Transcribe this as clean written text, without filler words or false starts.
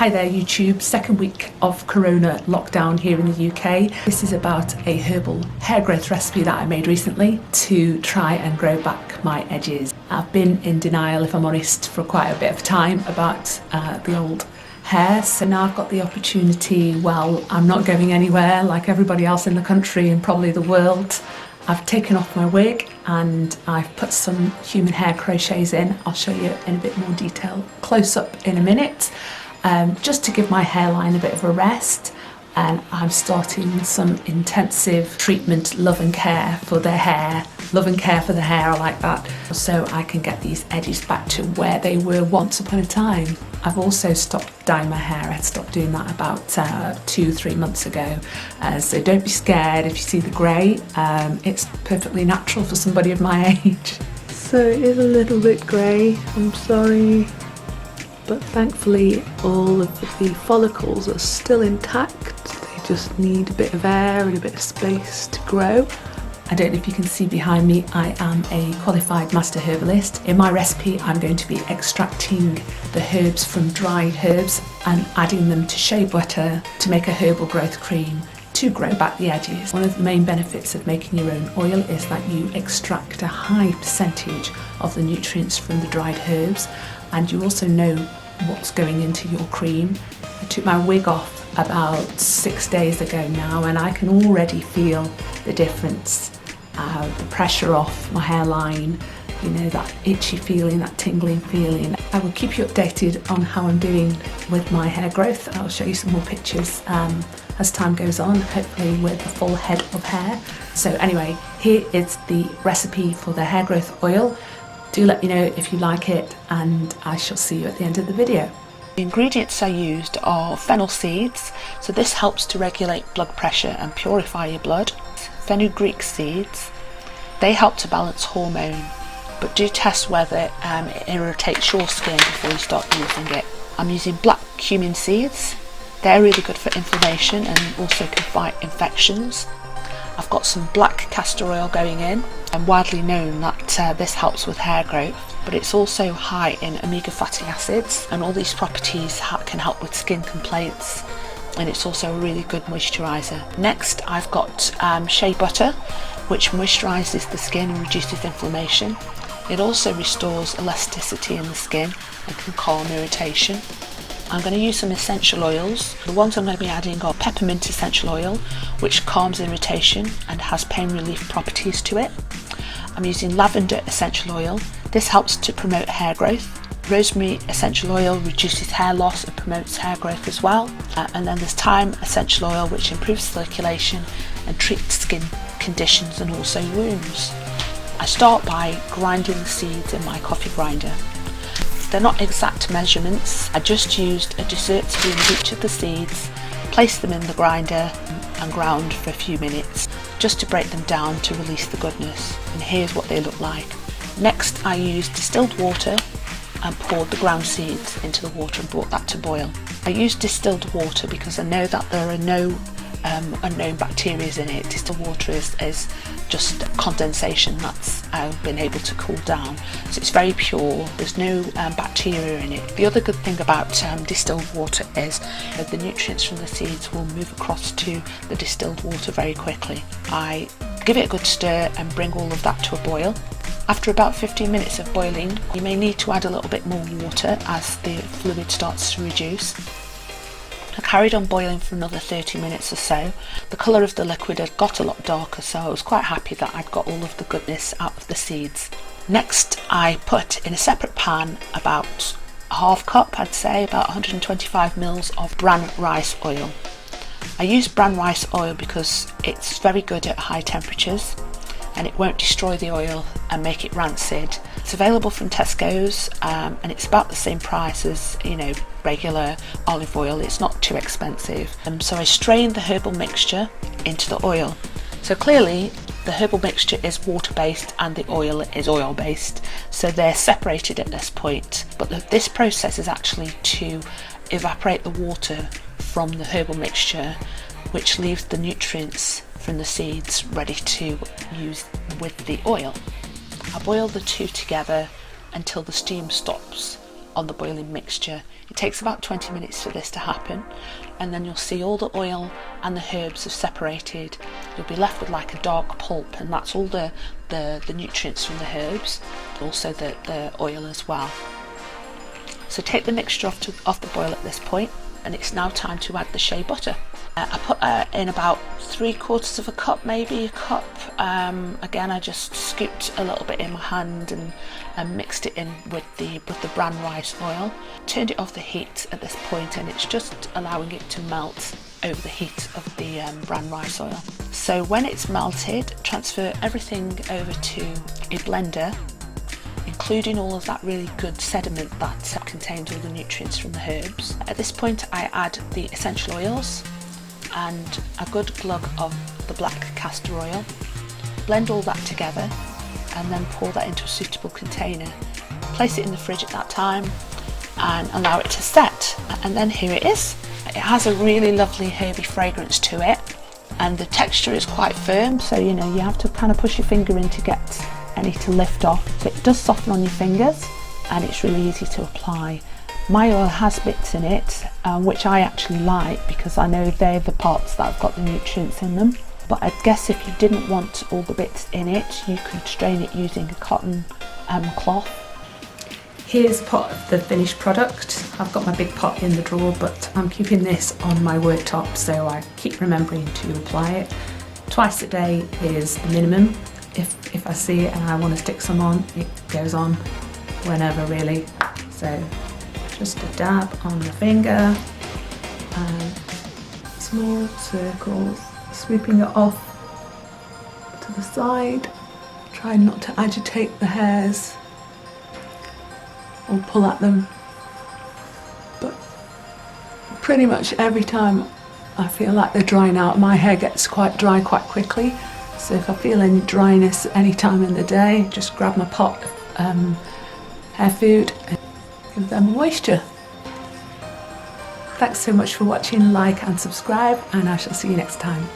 Hi there YouTube, second week of Corona lockdown here in the UK. This is about a herbal hair growth recipe that I made recently to try and grow back my edges. I've been in denial, if I'm honest, for quite a bit of time about the old hair, so now I've got the opportunity. Well, I'm not going anywhere like everybody else in the country and probably the world. I've taken off my wig and I've put some human hair crochets in. I'll show you in a bit more detail close up in a minute. Just to give my hairline a bit of a rest, and I'm starting some intensive treatment, love and care for their hair. Love and care for the hair, I like that. So I can get these edges back to where they were once upon a time. I've also stopped dyeing my hair. I stopped doing that about 2-3 months ago. So don't be scared if you see the grey. It's perfectly natural for somebody of my age. So it is a little bit grey, I'm sorry. But thankfully all of the follicles are still intact. They just need a bit of air and a bit of space to grow. I don't know if you can see behind me, I am a qualified master herbalist. In my recipe I'm going to be extracting the herbs from dried herbs and adding them to shea butter to make a herbal growth cream to grow back the edges. One of the main benefits of making your own oil is that you extract a high percentage of the nutrients from the dried herbs, and you also know what's going into your cream. I took my wig off about 6 days ago now and I can already feel the difference. The pressure off my hairline, you know, that itchy feeling, that tingling feeling. I will keep you updated on how I'm doing with my hair growth. I'll show you some more pictures as time goes on, hopefully with a full head of hair. So anyway, here is the recipe for the hair growth oil. Do let me know if you like it, and I shall see you at the end of the video. The ingredients I used are fennel seeds, so this helps to regulate blood pressure and purify your blood. Fenugreek seeds, they help to balance hormone, but do test whether it irritates your skin before you start using it. I'm using black cumin seeds. They're really good for inflammation and also can fight infections. I've got some black castor oil going in. I'm widely known that this helps with hair growth, but it's also high in omega fatty acids, and all these properties can help with skin complaints, and it's also a really good moisturiser. Next I've got shea butter, which moisturises the skin and reduces inflammation. It also restores elasticity in the skin and can calm irritation. I'm going to use some essential oils. The ones I'm going to be adding are Peppermint essential oil, which calms irritation and has pain relief properties to it. I'm using Lavender essential oil. This helps to promote hair growth. Rosemary essential oil reduces hair loss and promotes hair growth as well. And then there's Thyme Essential Oil, which improves circulation and treats skin conditions and also wounds. I start by grinding the seeds in my coffee grinder. They're not exact measurements. I just used a dessert spoon of each of the seeds, placed them in the grinder and ground for a few minutes just to break them down to release the goodness. And here's what they look like. Next I used distilled water and poured the ground seeds into the water and brought that to boil. I used distilled water because I know that there are no unknown bacteria in it. Distilled water is just condensation that's been able to cool down, so it's very pure. There's no bacteria in it. The other good thing about distilled water is that the nutrients from the seeds will move across to the distilled water very quickly. I give it a good stir and bring all of that to a boil. After about 15 minutes of boiling, you may need to add a little bit more water as the fluid starts to reduce. I carried on boiling for another 30 minutes or so. The colour of the liquid had got a lot darker, so I was quite happy that I'd got all of the goodness out of the seeds. Next I put in a separate pan about a half cup, I'd say about 125 ml of Bran Rice Oil. I use Bran Rice Oil because it's very good at high temperatures and it won't destroy the oil and make it rancid. It's available from Tesco's and it's about the same price as, you know, regular olive oil. It's not too expensive. So I strained the herbal mixture into the oil. So clearly the herbal mixture is water based and the oil is oil based, so they're separated at this point. But this process is actually to evaporate the water from the herbal mixture, which leaves the nutrients from the seeds ready to use with the oil. I boil the two together until the steam stops on the boiling mixture. It takes about 20 minutes for this to happen, and then you'll see all the oil and the herbs have separated. You'll be left with like a dark pulp, and that's all the nutrients from the herbs, also the oil as well. So take the mixture off the boil at this point, and it's now time to add the shea butter. I put in about 3/4 of a cup, maybe a cup. Again, I just scooped a little bit in my hand and mixed it in with the Bran Rice Oil. Turned it off the heat at this point, and it's just allowing it to melt over the heat of the Bran Rice Oil. So when it's melted, transfer everything over to a blender, including all of that really good sediment that contains all the nutrients from the herbs. At this point, I add the essential oils and a good glug of the black castor oil. Blend all that together and then pour that into a suitable container. Place it in the fridge at that time and allow it to set. And then here it is. It has a really lovely herby fragrance to it, and the texture is quite firm, so you know you have to kind of push your finger in to get any to lift off. So it does soften on your fingers, and it's really easy to apply. My oil has bits in it, which I actually like because I know they're the parts that have got the nutrients in them. But I guess if you didn't want all the bits in it, you could strain it using a cotton cloth. Here's a pot of the finished product. I've got my big pot in the drawer, but I'm keeping this on my worktop, so I keep remembering to apply it. Twice a day is the minimum. If I see it and I want to stick some on, it goes on whenever really. So just a dab on the finger and small circles, sweeping it off to the side. Try not to agitate the hairs or pull at them, but pretty much every time I feel like they're drying out, my hair gets quite dry quite quickly. So if I feel any dryness any time in the day, just grab my pot of hair food and give them moisture. Thanks so much for watching, like and subscribe, and I shall see you next time.